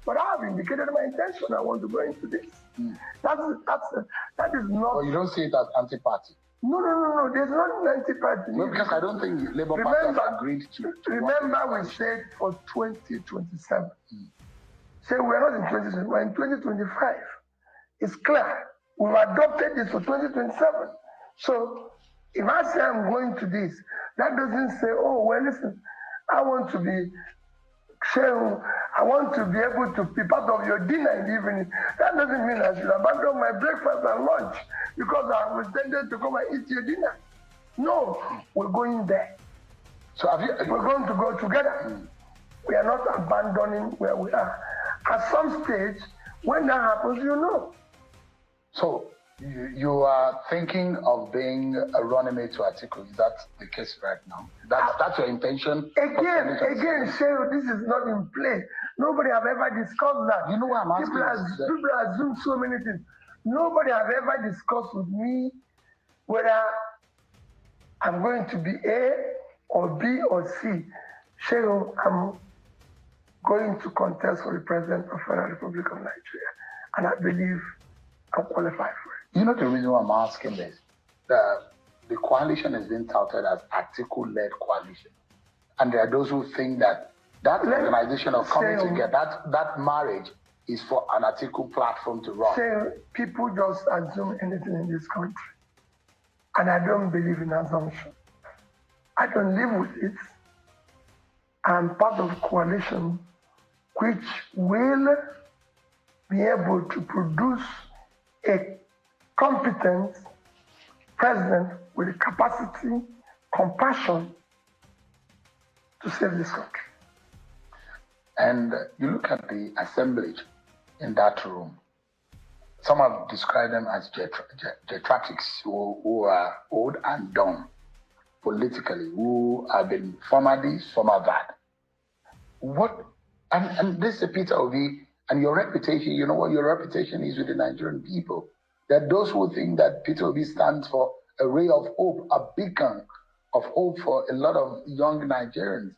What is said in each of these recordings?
But I have indicated my intention. I want to go into this. That is not. Well, you don't see it as anti-party. No. There's not an anti-party. No, because I don't think Labour Party has agreed to. Remember, we said for 2027. Say we're not in 2020, we're in 2025. It's clear. We've adopted this for 2027. So if I say I'm going to this, that doesn't say, oh, well, listen, I want to be sharing, I want to be able to be part of your dinner in the evening. That doesn't mean I should abandon my breakfast and lunch because I was intended to come and eat your dinner. No, we're going there. So we're going to go together. We are not abandoning where we are. At some stage, when that happens, you know. So you are thinking of being a running mate to Atiku. Is that the case right now? That's your intention? Again, Shehu, this is not in play. Nobody have ever discussed that. You know what I'm asking? People assume so many things. Nobody have ever discussed with me whether I'm going to be A or B or C. Shehu, I'm going to contest for the President of the Federal Republic of Nigeria. And I believe I'm qualified for it. You know the reason why I'm asking this? The coalition has been touted as Atiku-led coalition. And there are those who think that organization of coming together, that marriage is for an Atiku platform to run. People just assume anything in this country. And I don't believe in assumption. I don't live with it. I'm part of a coalition which will be able to produce a competent president with the capacity, compassion to save this country. And you look at the assemblage in that room. Some have described them as geriatrics who are old and done politically, who have been former this, former that. And this is Peter Obi, and your reputation, you know what your reputation is with the Nigerian people. There are those who think that Peter Obi stands for a ray of hope, a beacon of hope for a lot of young Nigerians.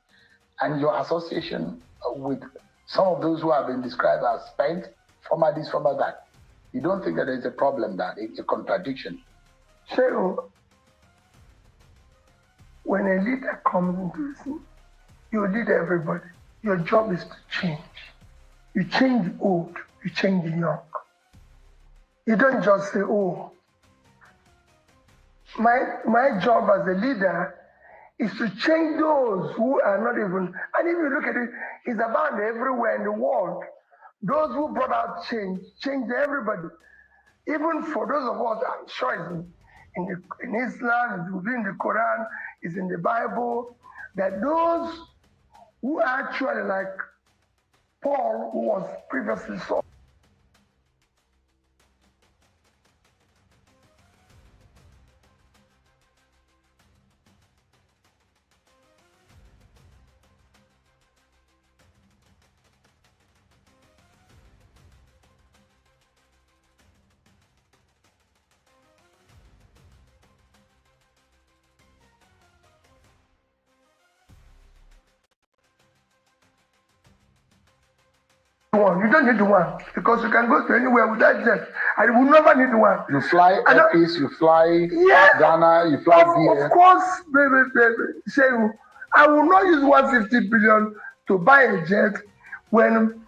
And your association with some of those who have been described as spent, former this, former that. You don't think that there's a problem, that it's a contradiction? So, when a leader comes into the scene, you lead everybody. Your job is to change. You change the old, you change the young. You don't just say, oh, my job as a leader is to change those who are not even, and if you look at it, it's about everywhere in the world. Those who brought out change everybody. Even for those of us, I'm sure it's in Islam, it's within the Quran, it's in the Bible, that those who are actually like Paul, who was previously Saul. You don't need one because you can go to anywhere without jet. And you will never need one. You fly Airpeace, you fly Ghana, you fly Of course, baby. Shehu, I will not use 150 billion to buy a jet when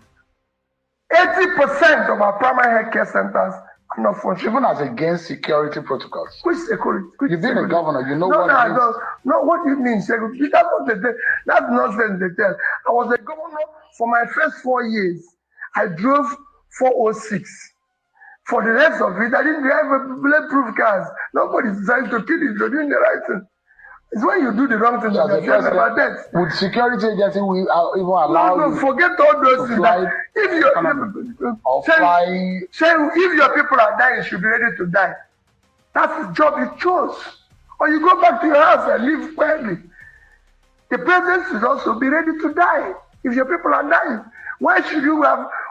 80% of our primary healthcare centers are not functioning. Even as against security protocols. Which security? You've been a governor, you know what it means. No, what do you mean, Shehu? That's nonsense they tell. I was a governor for my first 4 years. I drove 406. For the rest of it, I didn't drive a bulletproof cars. Nobody's trying to kill you. You're doing the right thing. It's when you do the wrong thing that you're about that. Would security agency even allow you? No, forget all those things. If your people are dying, you should be ready to die. That's the job you chose. Or you go back to your house and live quietly. The president should also be ready to die if your people are dying. Why should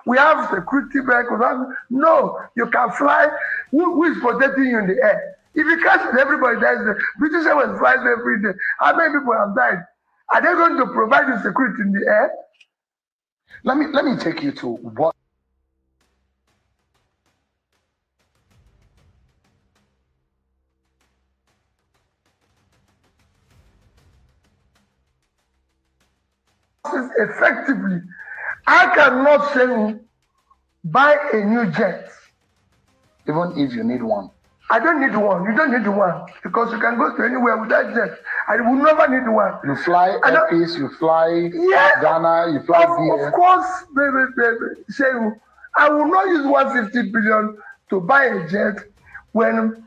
we have security vehicles? No, you can fly. Who is protecting you in the air? If you catch it, everybody dies. The British Airways flies every day. How many people have died? Are they going to provide you security in the air? Let me take you to what effectively. I cannot say buy a new jet. even if you need one. I don't need one. You don't need one because you can go to anywhere with that jet. I will never need one. You fly Airpeace, you fly Ghana, you fly Of course, baby, Shehu, I will not use 150 billion to buy a jet when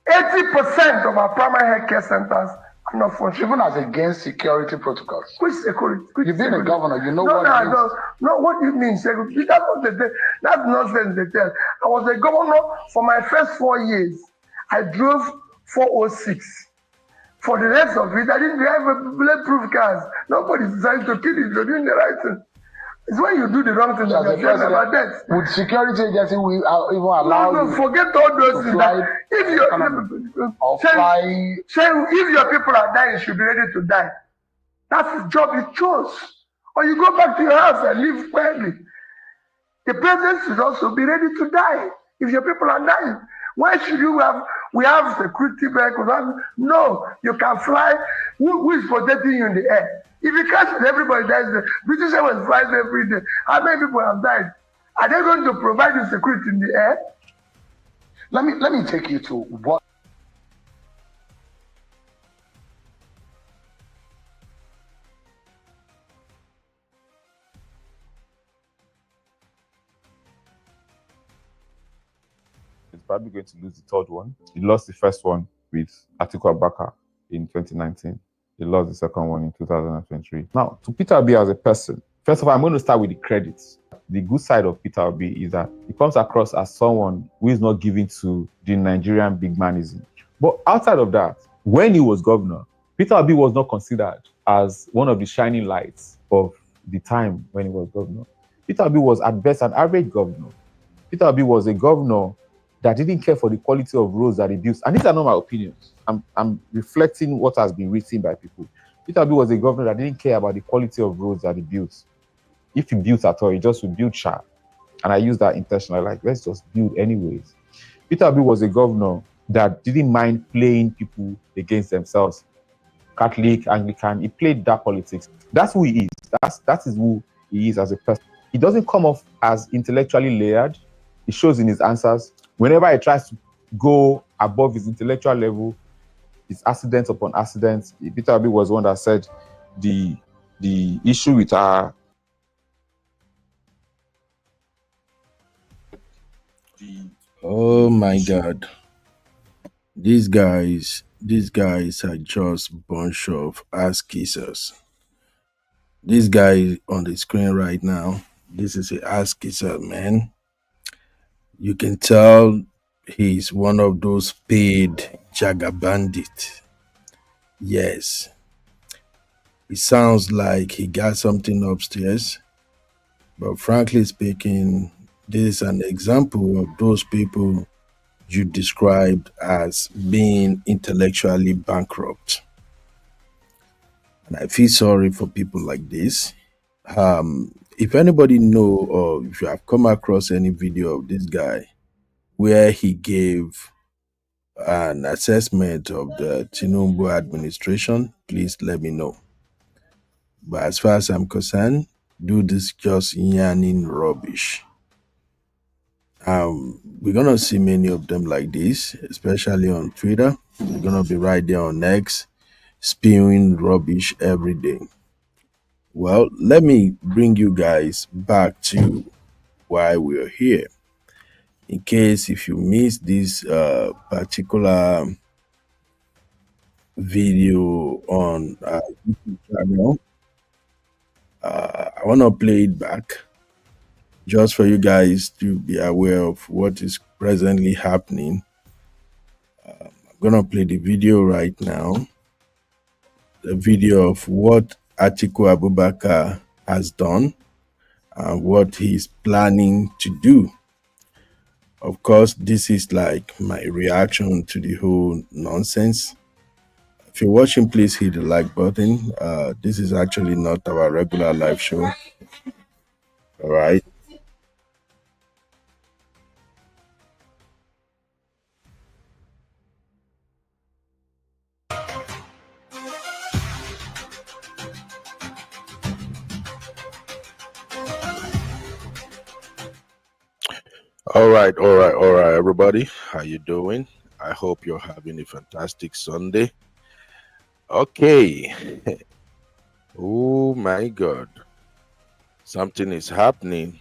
80% of our primary healthcare centers are not functioning. Even as against security protocols. Which security? You've been a governor, you know no, what no, it means. No, what do you mean, Shehu? That's not the thing. That's nonsense they tell. I was a governor for my first 4 years. I drove 406. For the rest of it, I didn't drive a bulletproof cars. Nobody's trying to kill you. You're doing the right thing. It's when you do the wrong thing that you're about death. Would security agency even allow you forget all those things. If your if your people are dying, you should be ready to die. That's the job you chose. Or you go back to your house and live quietly. The president should also be ready to die if your people are dying. Why should we have security vehicles? No, you can fly. Who is protecting you in the air? If you catch it, everybody dies. The British Airways flies every day. How many people have died? Are they going to provide you security in the air? Let me take you to what. He's probably going to lose the third one. He lost the first one with Atiku Abubakar in 2019. He lost the second one in 2023. Now, to Peter Obi as a person, first of all, I'm going to start with the credits. The good side of Peter Obi is that he comes across as someone who is not given to the Nigerian big manism. But outside of that, when he was governor, Peter Obi was not considered as one of the shining lights of the time when he was governor. Peter Obi was at best an average governor. Peter Obi was a governor that didn't care for the quality of roads that he built. And these are not my opinions. I'm reflecting what has been written by people. Peter Obi was a governor that didn't care about the quality of roads that he built. If he built at all, he just would build sharp. And I use that intentionally, like, let's just build anyways. Peter Obi was a governor that didn't mind playing people against themselves. Catholic, Anglican, he played that politics. That's who he is. That is who he is as a person. He doesn't come off as intellectually layered. It shows in his answers. Whenever he tries to go above his intellectual level, it's accident upon accident. Peter Obi was one that said the issue with our oh my God, these guys are just bunch of ass kissers. This guy on the screen right now, this is a ass kisser, man. You can tell he's one of those paid Jaga bandit. Yes. It sounds like he got something upstairs. But frankly speaking, this is an example of those people you described as being intellectually bankrupt. And I feel sorry for people like this. If anybody know or if you have come across any video of this guy where he gave an assessment of the Tinubu administration, please let me know. But as far as I'm concerned, do this just yarning rubbish. We're gonna see many of them like this, especially on Twitter. We're gonna be right there on X, spewing rubbish every day. Well, let me bring you guys back to why we're here. In case if you missed this particular video on YouTube channel, I want to play it back just for you guys to be aware of what is presently happening. I'm gonna play the video right now, the video of what Atiku Abubakar has done and what he's planning to do. Of course, this is like my reaction to the whole nonsense. If you're watching, please hit the like button. This is actually not our regular live show. All right. All right, everybody. How you doing? I hope you're having a fantastic Sunday. Okay. Oh my God. Something is happening.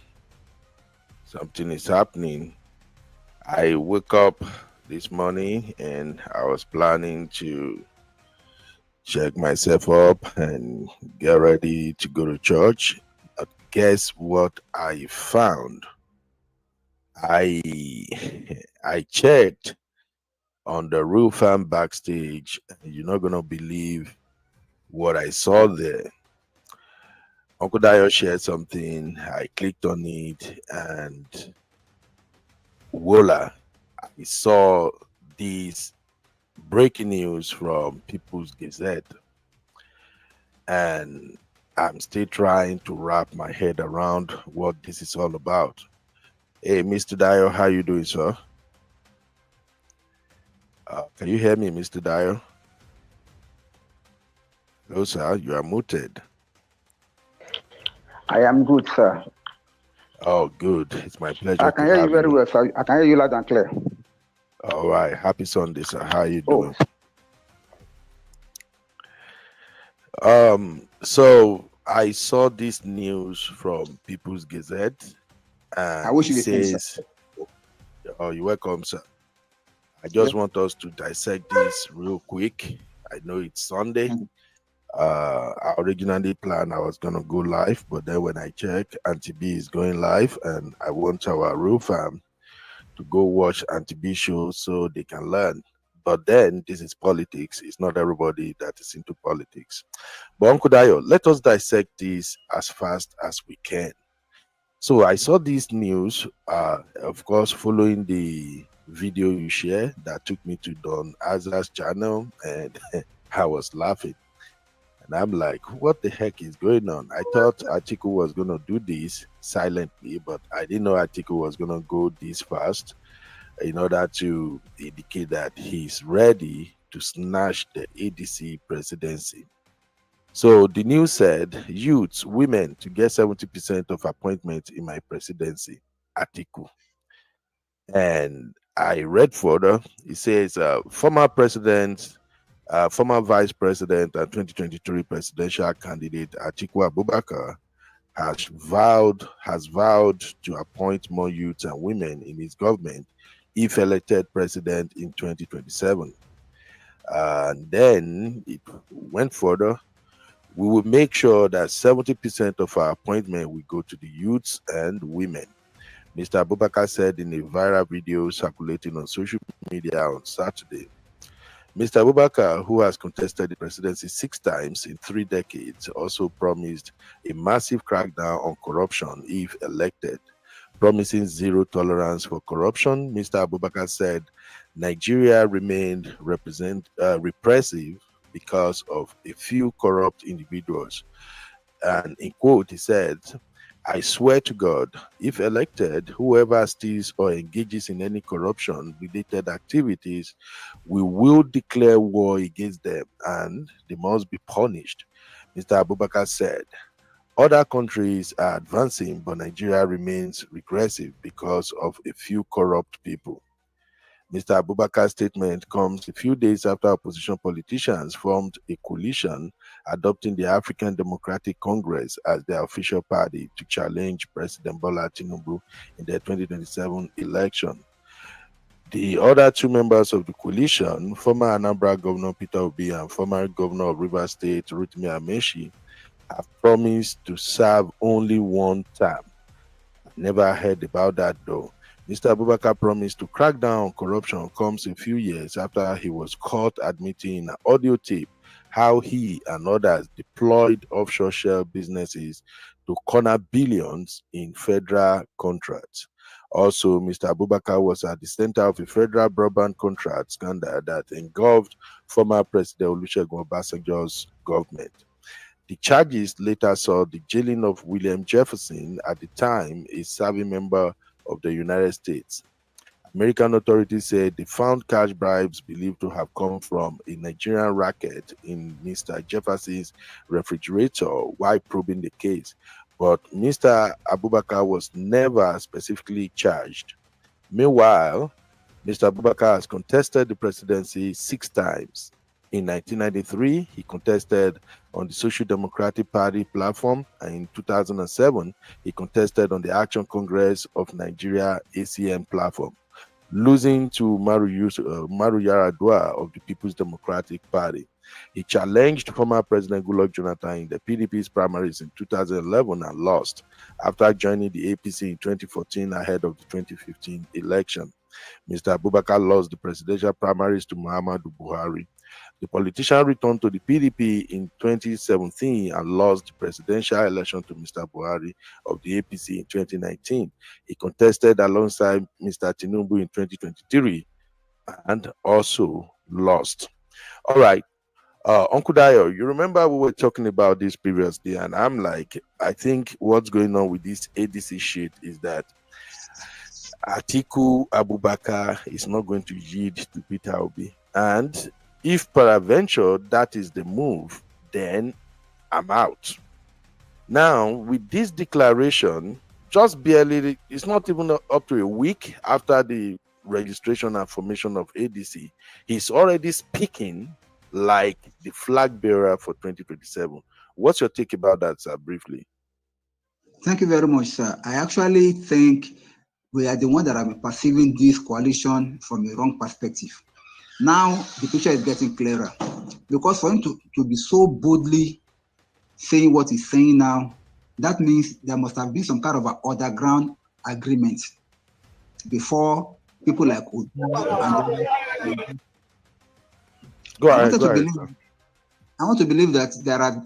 Something is happening. I woke up this morning and I was planning to check myself up and get ready to go to church. But guess what I found? I checked on the Real Fan backstage, and you're not gonna believe what I saw there. Uncle Dio shared something. I clicked on it, and voila, I saw this breaking news from People's Gazette, and I'm still trying to wrap my head around what this is all about. Hey, Mr. Dio, how you doing, sir? Can you hear me, Mr. Dio? Hello, sir. You are muted. I am good, sir. Oh, good. It's my pleasure. I can hear you very well, sir. I can hear you loud and clear. All right. Happy Sunday, sir. How are you doing? So I saw this news from People's Gazette, and I wish you it says, "Oh, you're welcome, sir." I just want us to dissect this real quick. I know it's Sunday. I originally planned I was gonna go live, but then when I check, Auntie B is going live, and I want our real fam to go watch Auntie B show so they can learn. But then this is politics. It's not everybody that is into politics. But Uncle Dayo, let us dissect this as fast as we can. So I saw this news, of course, following the video you shared that took me to Don Azar's channel, and I was laughing. And I'm like, what the heck is going on? I thought Atiku was going to do this silently, but I didn't know Atiku was going to go this fast in order to indicate that he's ready to snatch the ADC presidency. So the news said, youths, women to get 70% of appointments in my presidency, Atiku. And I read further, it says, former president, former vice president and 2023 presidential candidate Atiku Abubakar has vowed to appoint more youths and women in his government if elected president in 2027. And then it went further. We will make sure that 70% of our appointment will go to the youths and women. Mr. Abubakar said in a viral video circulating on social media on Saturday. Mr. Abubakar, who has contested the presidency 6 times in 3 decades, also promised a massive crackdown on corruption if elected. Promising zero tolerance for corruption, Mr. Abubakar said Nigeria remained repressive because of a few corrupt individuals. And in quote, he said, I swear to God, if elected, whoever steals or engages in any corruption-related activities, we will declare war against them and they must be punished. Mr. Abubakar said, other countries are advancing, but Nigeria remains regressive because of a few corrupt people. Mr. Abubakar's statement comes a few days after opposition politicians formed a coalition adopting the African Democratic Congress as their official party to challenge President Bola Tinubu in the 2027 election. The other 2 members of the coalition, former Anambra Governor Peter Obi and former Governor of Rivers State Rotimi Amaechi, have promised to serve only 1 term. Never heard about that though. Mr. Abubakar promised to crack down on corruption comes a few years after he was caught admitting in an audio tape how he and others deployed offshore shell businesses to corner billions in federal contracts. Also, Mr. Abubakar was at the center of a federal broadband contract scandal that engulfed former President Olusegun Obasanjo's government. The charges later saw the jailing of William Jefferson, at the time a serving member of the United States. American authorities said they found cash bribes believed to have come from a Nigerian racket in Mr. Jefferson's refrigerator while probing the case. But Mr. Abubakar was never specifically charged. Meanwhile, Mr. Abubakar has contested the presidency 6 times. In 1993, he contested on the Social Democratic Party platform, and in 2007, he contested on the Action Congress of Nigeria ACN platform, losing to Maru Yaradua of the People's Democratic Party. He challenged former President Goodluck Jonathan in the PDP's primaries in 2011 and lost after joining the APC in 2014 ahead of the 2015 election. Mr. Abubakar lost the presidential primaries to Muhammadu Buhari. The politician returned to the PDP in 2017 and lost the presidential election to Mr. Buhari of the APC in 2019. He contested alongside Mr. Tinubu in 2023 and also lost. All right. Uncle Dayo, you remember we were talking about this previously, and I'm like, I think what's going on with this ADC shit is that Atiku Abubakar is not going to yield to Peter Obi. And if peradventure that is the move, then I'm out. Now, with this declaration, just barely, it's not even up to a week after the registration and formation of ADC, he's already speaking like the flag bearer for 2027. What's your take about that, sir, briefly? Thank you very much, sir. I actually think we are the one that are perceiving this coalition from a wrong perspective. Now the picture is getting clearer, because for him to be so boldly saying what he's saying now, that means there must have been some kind of an underground agreement before people like Go ahead. I want to believe that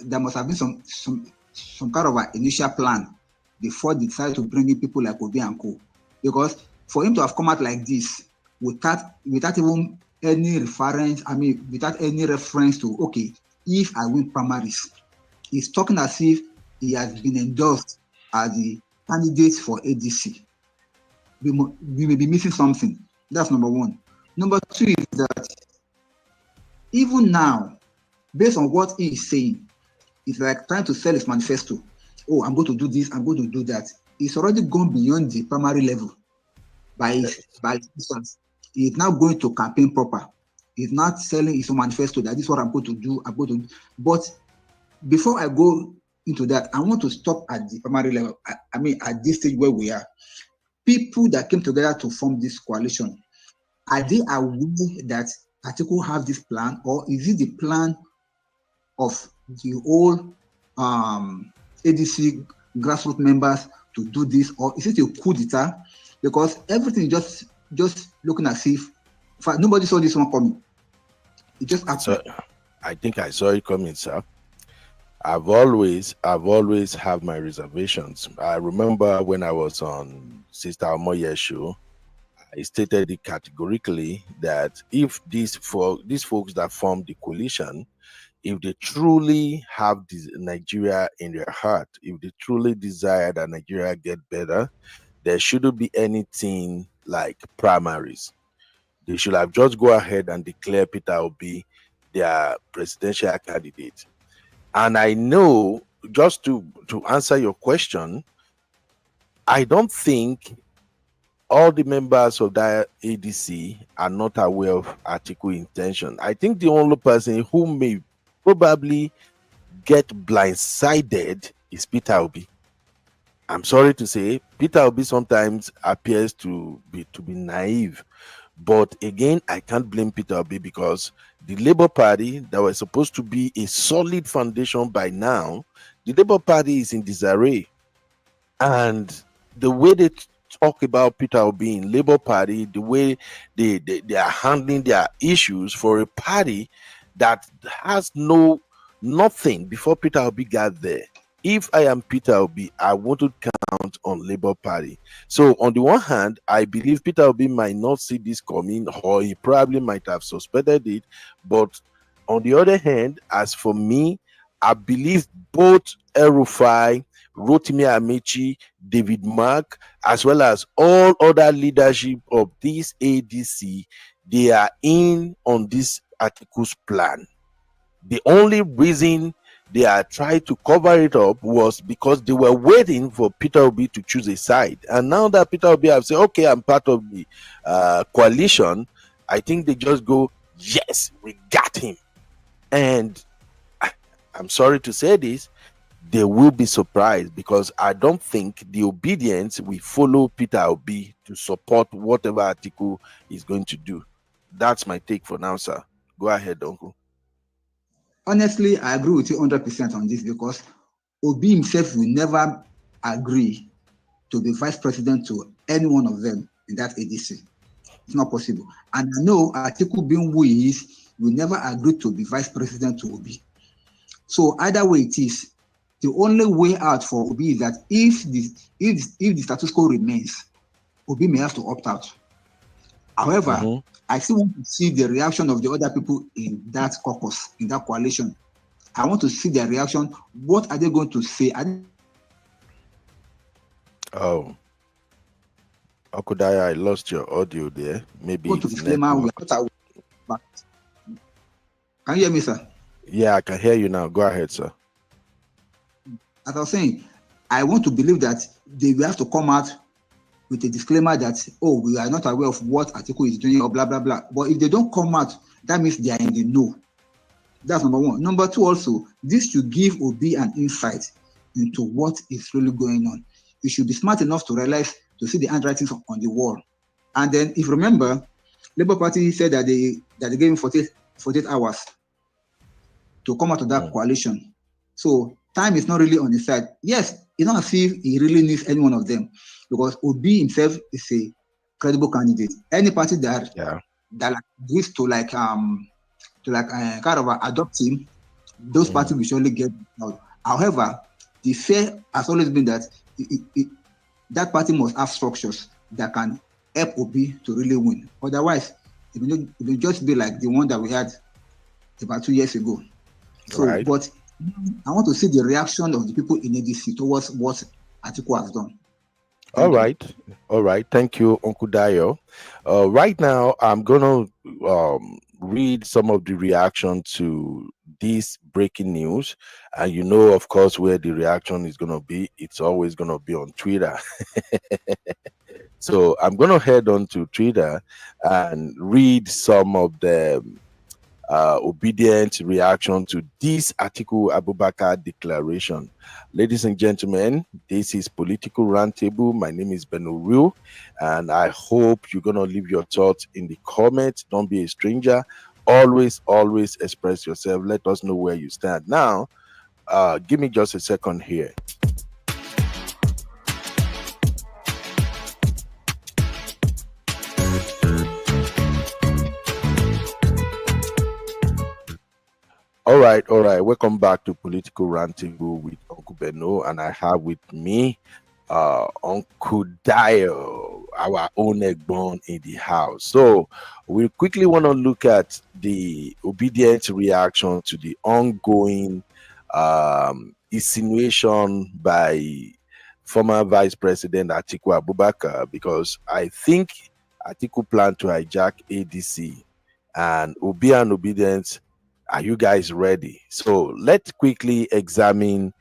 there must have been some kind of an initial plan before they decided to bring in people like Obi and Co. Because for him to have come out like this without even any reference, without any reference to, okay, if I win primaries, he's talking as if he has been endorsed as the candidate for ADC. We may be missing something. That's number one. Number two is that even now, based on what he is saying, it's like trying to sell his manifesto. Oh, I'm going to do this, I'm going to do that. He's already gone beyond the primary level by instance. He's now going to campaign proper. He's not selling his own manifesto that this is what I'm going to do, But before I go into that, I want to stop at the primary level. At this stage where we are, people that came together to form this coalition, are they aware that Atiku have this plan, or is it the plan of the whole ADC grassroots members to do this, or is it a coup d'etat? Because everything is just looking as if nobody saw this one coming. It just happened. So, I think I saw it coming, sir. I've always have my reservations. I remember when I was on Sister Omoye's show, I stated it categorically that if these folks that form the coalition, if they truly have this Nigeria in their heart, if they truly desire that Nigeria get better, there shouldn't be anything like primaries. They should have just go ahead and declare Peter Obi their presidential candidate. And I know, just to answer your question, I don't think all the members of that ADC are not aware of Atiku intention. I think the only person who may probably get blindsided is Peter Obi. I'm sorry to say, Peter Obi sometimes appears to be naive. But again, I can't blame Peter Obi, because the Labour Party that was supposed to be a solid foundation by now, the Labour Party is in disarray. And the way they talk about Peter Obi in Labour Party, the way they are handling their issues for a party that has nothing before Peter Obi got there. If I am Peter Obi, I want to mount on Labour Party. So on the one hand, I believe Peter Obi might not see this coming, or he probably might have suspected it. But on the other hand, as for me, I believe both El-Rufai, Rotimi Amechi, David Mark, as well as all other leadership of this ADC, they are in on this Atiku's plan. The only reason they are trying to cover it up was because they were waiting for Peter Obi to choose a side. And now that Peter Obi have said, okay, I'm part of the coalition, I think they just go, yes, we got him. And I'm sorry to say this, they will be surprised, because I don't think the obedience will follow Peter Obi to support whatever Atiku is going to do. That's my take for now, sir. Go ahead, Uncle. Honestly, I agree with you 100% on this, because Obi himself will never agree to be vice president to any one of them in that ADC. It's not possible. And I know Atiku, being who he is, will never agree to be vice president to Obi. So either way it is, the only way out for Obi is that if the status quo remains, Obi may have to opt out. However, I still want to see the reaction of the other people in that caucus, in that coalition. I want to see their reaction. What are they going to say? Oh, Okudaya, I lost your audio there. Maybe go to disclaimer. Can you hear me, sir? Yeah, I can hear you now. Go ahead, sir. As I was saying, I want to believe that they will have to come out with a disclaimer that, oh, we are not aware of what Atiku is doing or blah, blah, blah. But if they don't come out, that means they are in the know. That's number one. Number two, also, this should give Obi an insight into what is really going on. You should be smart enough to realize, to see the handwritings on the wall. And then, if you remember, Labour Party said that they gave him 48 hours to come out of that coalition. So time is not really on his side. Yes, it's not as if he really needs any one of them, because Obi himself is a credible candidate. Any party that agrees to kind of adopt him, those parties will surely get out. However, the fear has always been that that party must have structures that can help Obi to really win. Otherwise, it will just be like the one that we had about 2 years ago. So, but I want to see the reaction of the people in ADC towards what Atiku has done. All right. Thank you, Uncle Dayo. Right now, I'm going to read some of the reaction to this breaking news. And you know, of course, where the reaction is going to be. It's always going to be on Twitter. So I'm going to head on to Twitter and read some of the obedient reaction to this Atiku Abubakar declaration. Ladies and gentlemen, this is Political Roundtable. My name is Beno, and I hope you're going to leave your thoughts in the comments. Don't be a stranger. Always express yourself. Let us know where you stand. Now, give me just a second here. All right. Welcome back to Political Roundtable with Uncle Beno, and I have with me Uncle Dio, our own Egbon in the house. So we quickly want to look at the obedient reaction to the ongoing insinuation by former Vice President Atiku Abubakar, because I think Atiku planned to hijack ADC, and Obi and Obedience. Are you guys ready? So let's quickly examine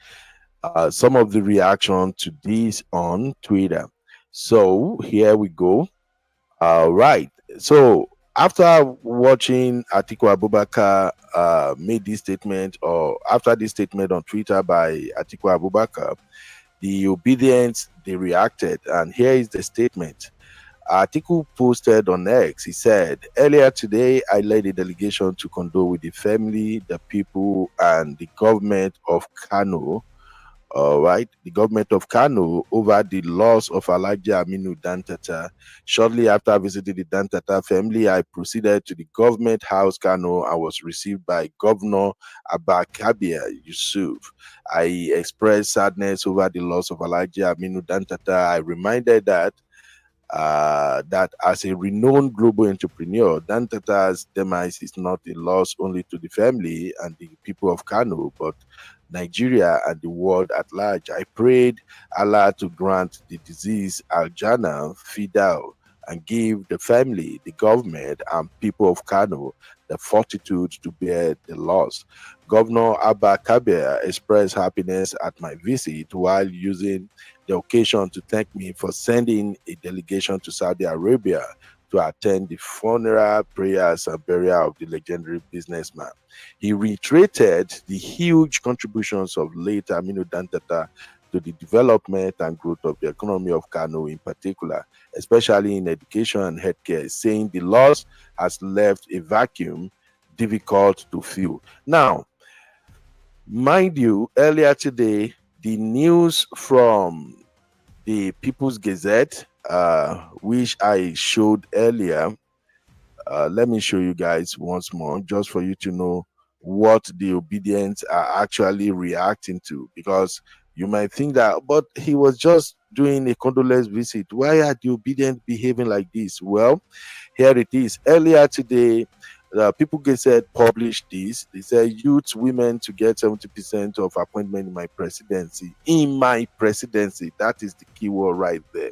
some of the reaction to this on Twitter. So here we go. All right. So after watching Atiku Abubakar made this statement, or after this statement on Twitter by Atiku Abubakar, the obedience, they reacted. And here is the statement. Atiku posted on X. He said, earlier today, I led a delegation to condole with the family, the people, and the government of Kano All right, the government of Kano over the loss of Alhaji Aminu Dantata. Shortly after visiting the Dantata family, I proceeded to the government house Kano and was received by Governor Abakabia Yusuf. I expressed sadness over the loss of Alhaji Aminu Dantata. I reminded that as a renowned global entrepreneur, Dantata's demise is not a loss only to the family and the people of Kano, but Nigeria and the world at large. I prayed Allah to grant the deceased Aljana Fidal and give the family, the government, and people of Kano the fortitude to bear the loss. Governor Abba Kabir expressed happiness at my visit while using the occasion to thank me for sending a delegation to Saudi Arabia to attend the funeral, prayers, and burial of the legendary businessman. He reiterated the huge contributions of late Aminu Dantata to the development and growth of the economy of Kano in particular, especially in education and healthcare, saying the loss has left a vacuum difficult to fill. Now, mind you, earlier today, the news from the People's Gazette, which I showed earlier, let me show you guys once more, just for you to know what the obedience are actually reacting to, because you might think that, but he was just doing a condolence visit. Why are the obedient behaving like this? Well, here it is. Earlier today, People Gazette published this. They said youth women to get 70% of appointment in my presidency. In my presidency, that is the key word right there.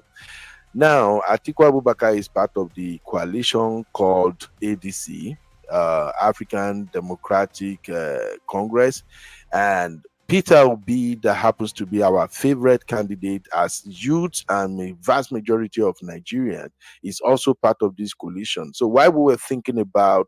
Now, Atiku Abubakar is part of the coalition called ADC, African Democratic Congress, and Peter Obi, that happens to be our favorite candidate as youth and a vast majority of Nigerians, is also part of this coalition. So while we were thinking about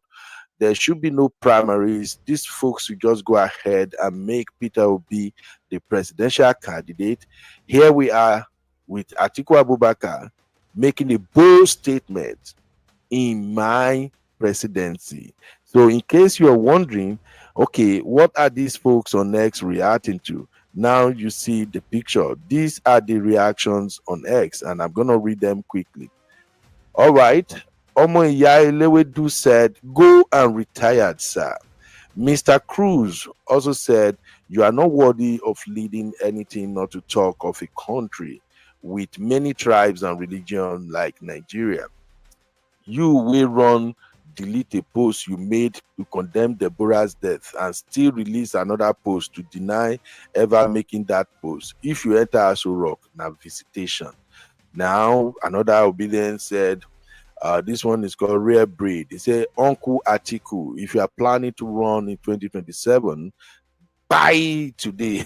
there should be no primaries, these folks should just go ahead and make Peter Obi the presidential candidate. Here we are with Atiku Abubakar making a bold statement, in my presidency. So in case you're wondering, okay, what are these folks on X reacting to? Now you see the picture. These are the reactions on X, and I'm going to read them quickly. All right. Omo Iya Elewedu said, go and retired, sir. Mr. Cruz also said, you are not worthy of leading anything, not to talk of a country with many tribes and religion like Nigeria. You will run, delete a post you made to condemn Deborah's death and still release another post to deny ever making that post. If you enter Aso Rock, now visitation. Now, another obedience said, this one is called Rare Breed. They say, Uncle Atiku, if you are planning to run in 2027, buy today.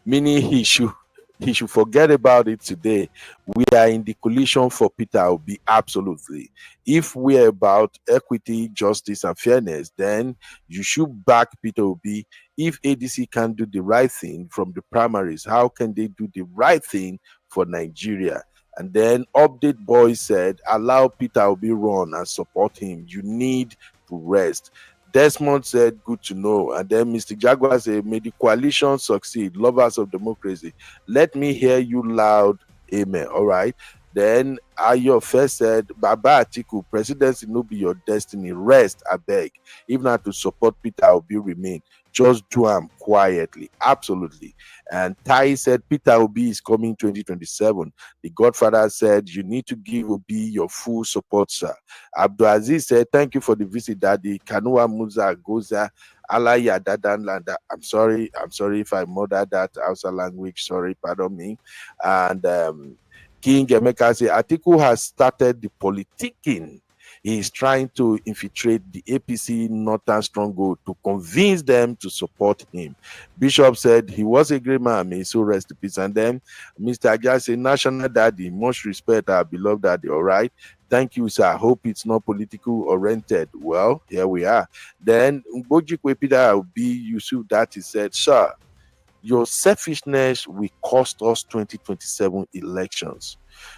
Meaning he should forget about it today. We are in the coalition for Peter Obi, absolutely. If we are about equity, justice, and fairness, then you should back Peter Obi. If ADC can do the right thing from the primaries, how can they do the right thing for Nigeria? And then Update Boy said, allow Peter Obi run and support him. You need to rest. Desmond said, good to know. And then Mr. Jaguar said, may the coalition succeed. Lovers of democracy. Let me hear you loud. Amen. All right. Then Ayo first said, Baba Atiku, presidency no be your destiny. Rest, I beg. If not to support Peter Obi, remain. Just do him quietly. Absolutely. And Tai said, Peter Obi is coming 2027. The Godfather said, you need to give Obi your full support, sir. Abdulaziz said, thank you for the visit, Daddy. Kanua Muza Goza Alaya Dadanlanda. I'm sorry if I murdered that Hausa language. Sorry, pardon me. And King Emeka said, Atiku has started the politicking. He is trying to infiltrate the APC Northern Stronghold to convince them to support him. Bishop said he was a great man, may so rest in peace. And then Mr. Agia said, National Daddy, much respect, our beloved daddy. All right. Thank you, sir. I hope it's not political oriented. Well, here we are. Then Mbojikwe Peter Obi Yusuf Dati said, sir, your selfishness will cost us 2027 elections.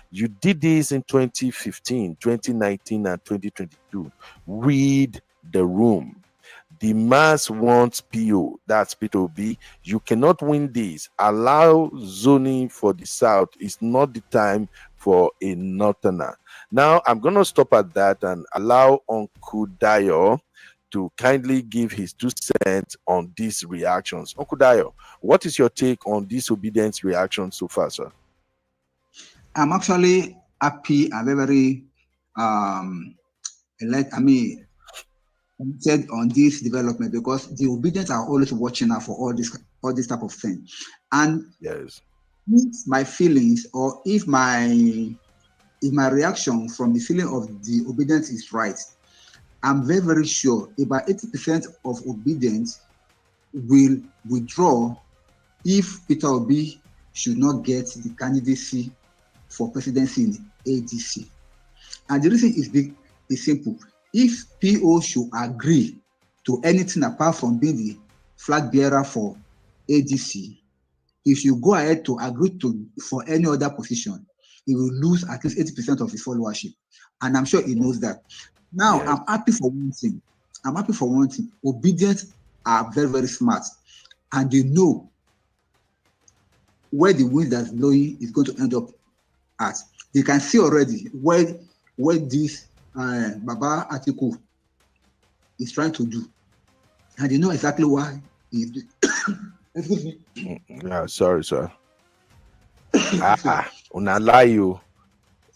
You did this in 2015, 2019, and 2022. Read the room. The mass wants PO, that's Peter Obi. You cannot win this. Allow zoning for the South. It's not the time for a northerner. Now, I'm going to stop at that and allow Uncle Dayo to kindly give his 2 cents on these reactions. Uncle Dayo, what is your take on disobedience reaction so far, sir? I'm actually happy and very, said on this development, because the obedience are always watching out for all this type of thing. And yes, if my feelings, or if my reaction from the feeling of the obedience is right, I'm very, very sure about 80% of obedience will withdraw if Peter Obi should not get the candidacy for presidency in ADC. And the reason is simple. If PO should agree to anything apart from being the flag bearer for ADC, if you go ahead to agree for any other position, he will lose at least 80% of his followership. And I'm sure he knows that. Now, yes. I'm happy for one thing. Obedience are very, very smart. And they know where the wind that's blowing is going to end up at. They can see already where this Baba Atiku is trying to do. And they know exactly why he's doing. Excuse me. Yeah, sorry, sir. Una lie you.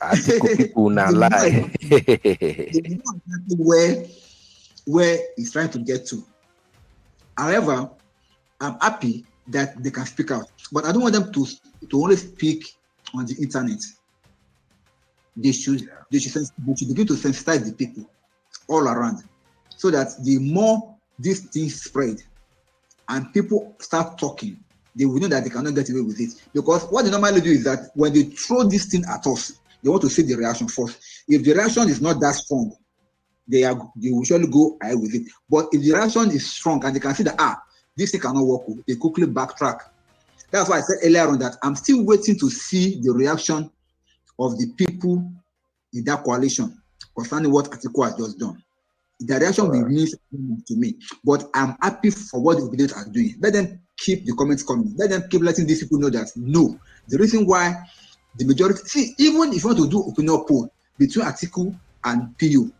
Atiku people una lie. They know exactly where he's trying to get to. However, I'm happy that they can speak out, but I don't want them to only speak on the internet. They should begin to sensitize the people all around, so that the more these things spread and people start talking, they will know that they cannot get away with it. Because what they normally do is that when they throw this thing at us, they want to see the reaction first. If the reaction is not that strong, they will surely go ahead with it. But if the reaction is strong and they can see that this thing cannot work, they quickly backtrack. That's why I said earlier on that I'm still waiting to see the reaction of the people in that coalition concerning what Atiku has just done. The reaction will mean to me, but I'm happy for what the obedience are doing. Let them keep the comments coming. Let them keep letting these people know that no, the reason why the majority, see, even if you want to do opinion poll between Atiku and PO,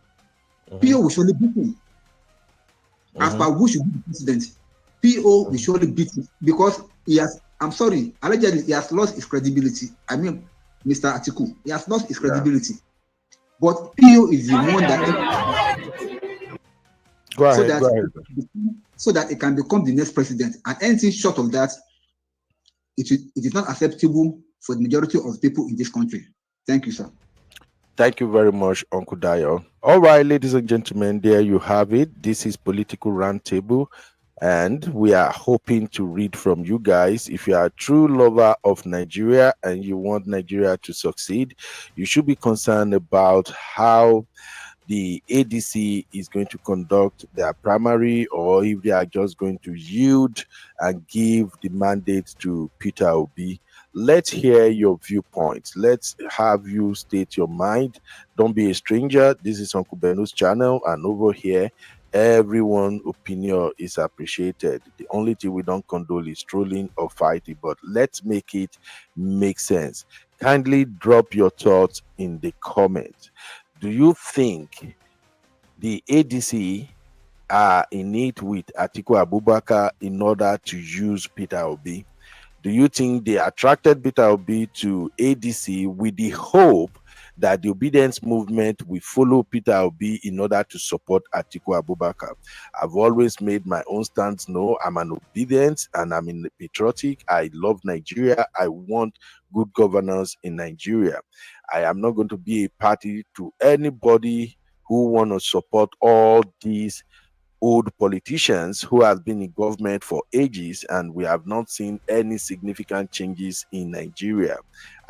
PO will surely beat him. As per who should be the president, PO will surely beat him, because he has, I'm sorry, allegedly he has lost his credibility. I mean, Mr. Atiku, he has lost his credibility. But PO is the one that go ahead. So that it can become the next president. And anything short of that, it is not acceptable for the majority of people in this country. Thank you, sir. Thank you very much, Uncle Dayo. All right, ladies and gentlemen, there you have it. This is Political Roundtable, and we are hoping to read from you guys. If you are a true lover of Nigeria and you want Nigeria to succeed, you should be concerned about how the ADC is going to conduct their primary, or if they are just going to yield and give the mandate to Peter Obi. Let's hear your viewpoints. Let's have you state your mind. Don't be a stranger. This is Uncle Beno's channel, and over here, everyone's opinion is appreciated. The only thing we don't condone is trolling or fighting, but let's make it make sense. Kindly drop your thoughts in the comments. Do you think the ADC are in it with Atiku Abubakar in order to use Peter Obi? Do you think they attracted Peter Obi to ADC with the hope that the obedience movement will follow Peter Obi in order to support Atiku Abubakar? I've always made my own stance. No, I'm an obedient and I'm in patriotic. I love Nigeria. I want good governance in Nigeria. I am not going to be a party to anybody who want to support all these old politicians who have been in government for ages, and we have not seen any significant changes in Nigeria.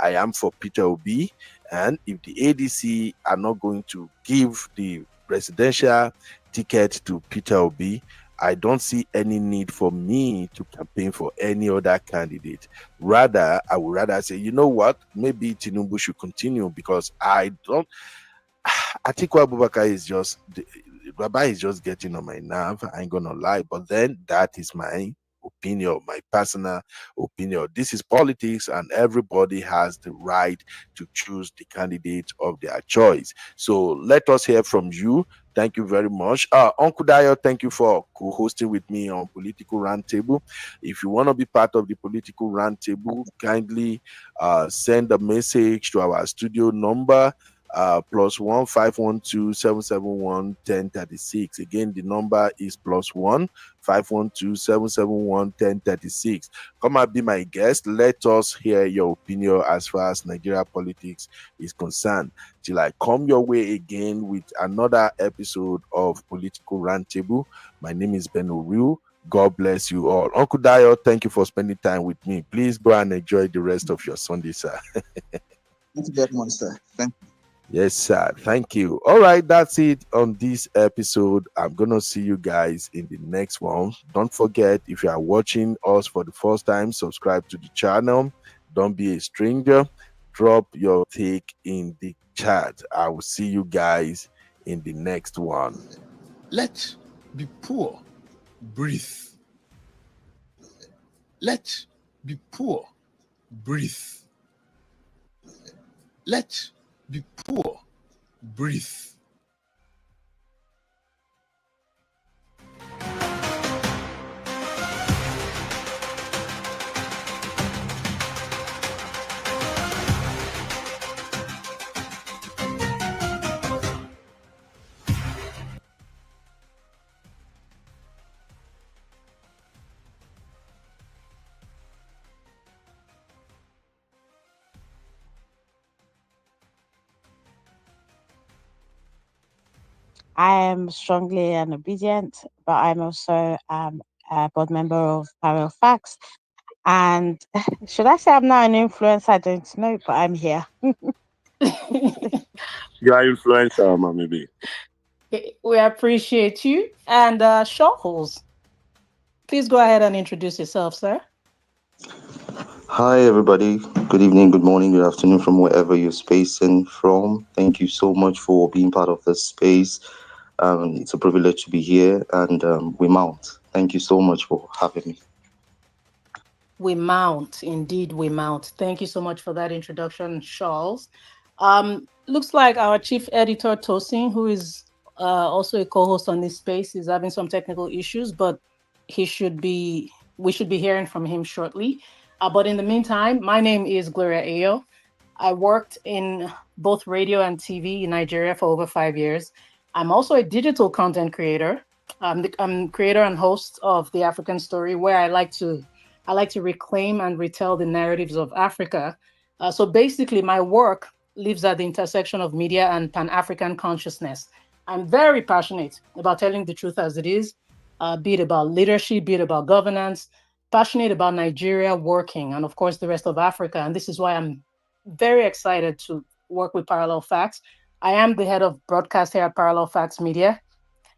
I am for Peter Obi, and if the ADC are not going to give the presidential ticket to Peter Obi, I don't see any need for me to campaign for any other candidate. Rather, I would rather say, you know what, maybe Tinubu should continue, because I don't. Atiku Abubakar is just Baba is just getting on my nerve. I ain't gonna lie, but then that is my opinion, my personal opinion. This is politics, and everybody has the right to choose the candidate of their choice. So let us hear from you. Thank you very much. Uncle Dayo, thank you for co-hosting with me on Political Roundtable. If you want to be part of the Political Roundtable, kindly send a message to our studio number, +1 512 771 1036. Again, the number is +1 512 771 1036. Come and be my guest. Let us hear your opinion as far as Nigeria politics is concerned. Till I come your way again with another episode of Political Roundtable. My name is Beno. God bless you all. Uncle Dayo, thank you for spending time with me. Please go and enjoy the rest of your Sunday, sir. Thank you very much, sir. Thank you. Yes, sir. Thank you. All right, that's it on this episode. I'm going to see you guys in the next one. Don't forget, if you are watching us for the first time, subscribe to the channel. Don't be a stranger. Drop your take in the chat. I will see you guys in the next one. Let be poor breathe. Let be poor breathe. Let be poor breathe. I am strongly and obedient, but I'm also a board member of Parallel Facts. And should I say I'm now an influencer? I don't know, but I'm here. You are influencer, Mami B. We appreciate you. And Shawholes, please go ahead and introduce yourself, sir. Hi, everybody. Good evening, good morning, good afternoon from wherever you're spacing from. Thank you so much for being part of this space. It's a privilege to be here, and we mount. Thank you so much for having me. We mount, indeed, we mount. Thank you so much for that introduction, Charles. Looks like our chief editor, Tosin, who is also a co-host on this space, is having some technical issues, but we should be hearing from him shortly. But in the meantime, my name is Gloria Ayo. I worked in both radio and TV in Nigeria for over 5 years. I'm also a digital content creator. I'm creator and host of The African Story, where I like to reclaim and retell the narratives of Africa. So basically, my work lives at the intersection of media and Pan-African consciousness. I'm very passionate about telling the truth as it is, be it about leadership, be it about governance, passionate about Nigeria working, and of course, the rest of Africa. And this is why I'm very excited to work with Parallel Facts. I am the head of broadcast here at Parallel Facts Media,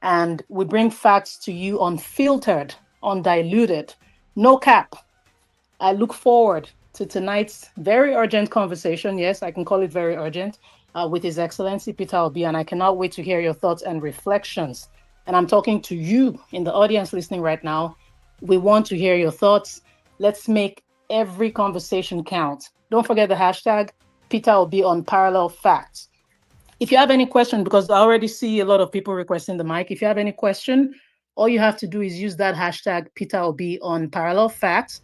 and we bring facts to you unfiltered, undiluted, no cap. I look forward to tonight's very urgent conversation. Yes, I can call it very urgent, with His Excellency Peter Obi, and I cannot wait to hear your thoughts and reflections. And I'm talking to you in the audience listening right now. We want to hear your thoughts. Let's make every conversation count. Don't forget the hashtag Peter Obi on Parallel Facts. If you have any question, because I already see a lot of people requesting the mic, if you have any question, all you have to do is use that hashtag Peter Obi on Parallel Facts,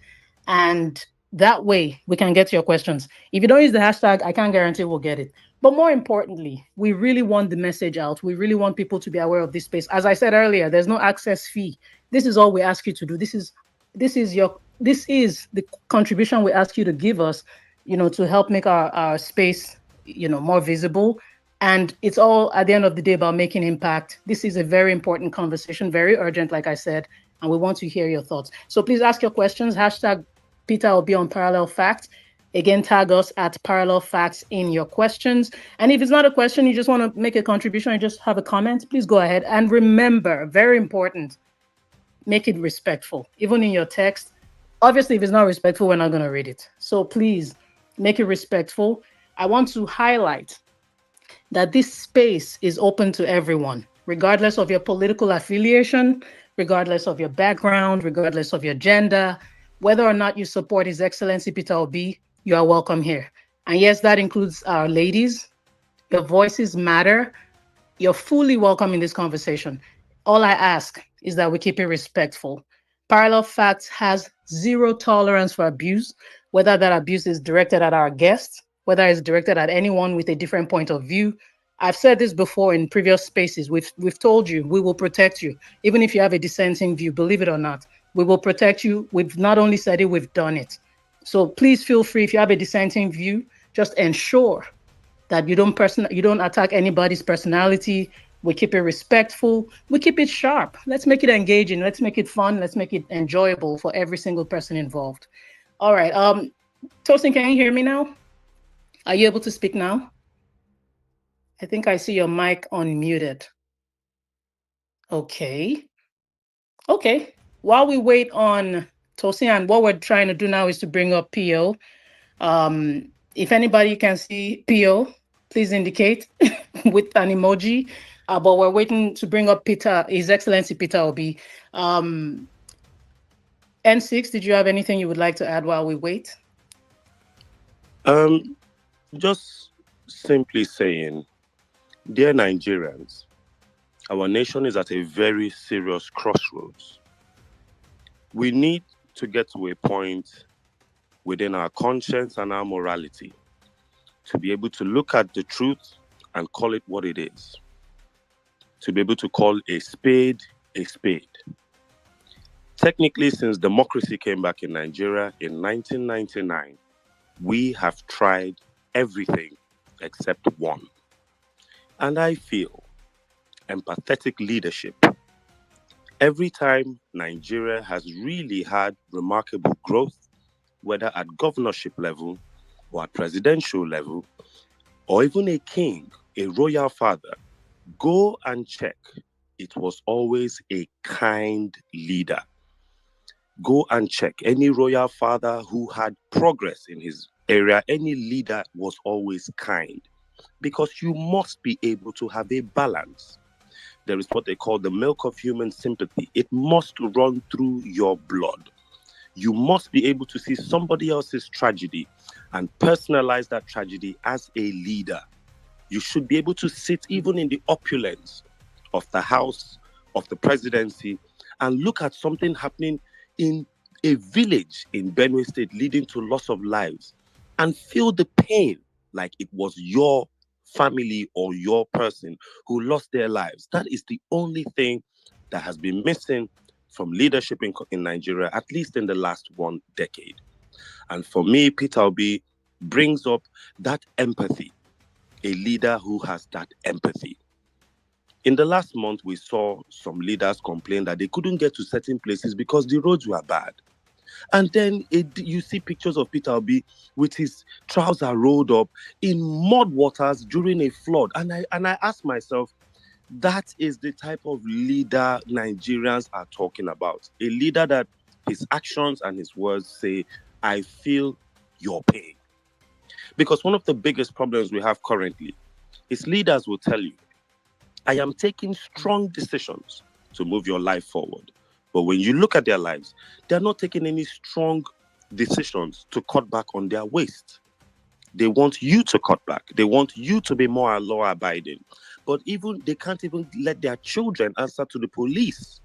and that way we can get to your questions. If you don't use the hashtag, I can't guarantee we'll get it. But more importantly, we really want the message out. We really want people to be aware of this space. As I said earlier, there's no access fee. This is all we ask you to do. This is the contribution we ask you to give us, to help make our space, more visible. And it's all, at the end of the day, about making impact. This is a very important conversation, very urgent, like I said, and we want to hear your thoughts. So please ask your questions. Hashtag Peter will be on Parallel Facts. Again, tag us at Parallel Facts in your questions. And if it's not a question, you just want to make a contribution and just have a comment, please go ahead. And remember, very important, make it respectful, even in your text. Obviously, if it's not respectful, we're not going to read it. So please make it respectful. I want to highlight that this space is open to everyone, regardless of your political affiliation, regardless of your background, regardless of your gender, whether or not you support His Excellency Peter Obi, you are welcome here. And yes, that includes our ladies. Your voices matter. You're fully welcome in this conversation. All I ask is that we keep it respectful. Parallel Facts has zero tolerance for abuse, whether that abuse is directed at our guests, whether it's directed at anyone with a different point of view. I've said this before in previous spaces. We've told you we will protect you, even if you have a dissenting view. Believe it or not, we will protect you. We've not only said it, we've done it. So please feel free, if you have a dissenting view, just ensure that you don't attack anybody's personality. We keep it respectful. We keep it sharp. Let's make it engaging. Let's make it fun. Let's make it enjoyable for every single person involved. All right. Tosin, can you hear me now? Are you able to speak now? I think I see your mic unmuted. Okay. Okay. While we wait on Tosin, and what we're trying to do now is to bring up PO. If anybody can see PO, please indicate with an emoji. But we're waiting to bring up His Excellency Peter Obi. N6, did you have anything you would like to add while we wait? Just simply saying, dear Nigerians, our nation is at a very serious crossroads. We need to get to a point within our conscience and our morality to be able to look at the truth and call it what it is. To be able to call a spade a spade. Technically, since democracy came back in Nigeria in 1999, we have tried everything except one. And I feel empathetic leadership. Every time Nigeria has really had remarkable growth, whether at governorship level or at presidential level, or even a king, a royal father, go and check. It was always a kind leader. Go and check. Any royal father who had progress in his area, any leader was always kind. Because you must be able to have a balance. There is what they call the milk of human sympathy. It must run through your blood. You must be able to see somebody else's tragedy and personalize that tragedy as a leader. You should be able to sit even in the opulence of the house, of the presidency, and look at something happening in a village in Benue State leading to loss of lives and feel the pain like it was your family or your person who lost their lives. That is the only thing that has been missing from leadership in Nigeria, at least in the last 1 decade. And for me, Peter Obi brings up that empathy, a leader who has that empathy. In the last month, we saw some leaders complain that they couldn't get to certain places because the roads were bad. And then you see pictures of Peter Obi with his trousers rolled up in mud waters during a flood. And I ask myself, that is the type of leader Nigerians are talking about. A leader that his actions and his words say, I feel your pain. Because one of the biggest problems we have currently is leaders will tell you, I am taking strong decisions to move your life forward. But when you look at their lives, they're not taking any strong decisions to cut back on their waste. They want you to cut back. They want you to be more law-abiding. But even they can't even let their children answer to the police.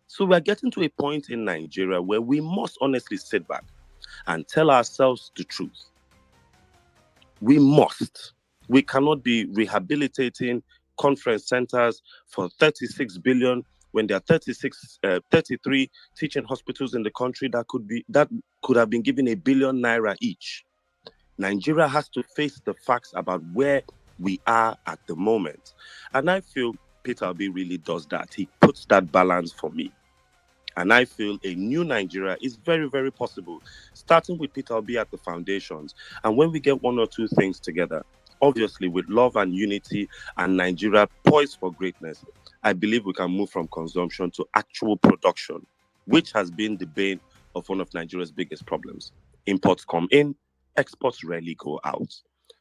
So we're getting to a point in Nigeria where we must honestly sit back and tell ourselves the truth. We must. We cannot be rehabilitating conference centers for 36 billion when there are 33 teaching hospitals in the country that could have been given ₦1 billion each. Nigeria has to face the facts about where we are at the moment. And I feel Peter Obi really does that. He puts that balance for me. And I feel a new Nigeria is very, very possible, starting with Peter Obi at the foundations. And when we get one or two things together, obviously with love and unity and Nigeria poised for greatness, I believe we can move from consumption to actual production, which has been the bane of one of Nigeria's biggest problems. Imports come in, exports rarely go out.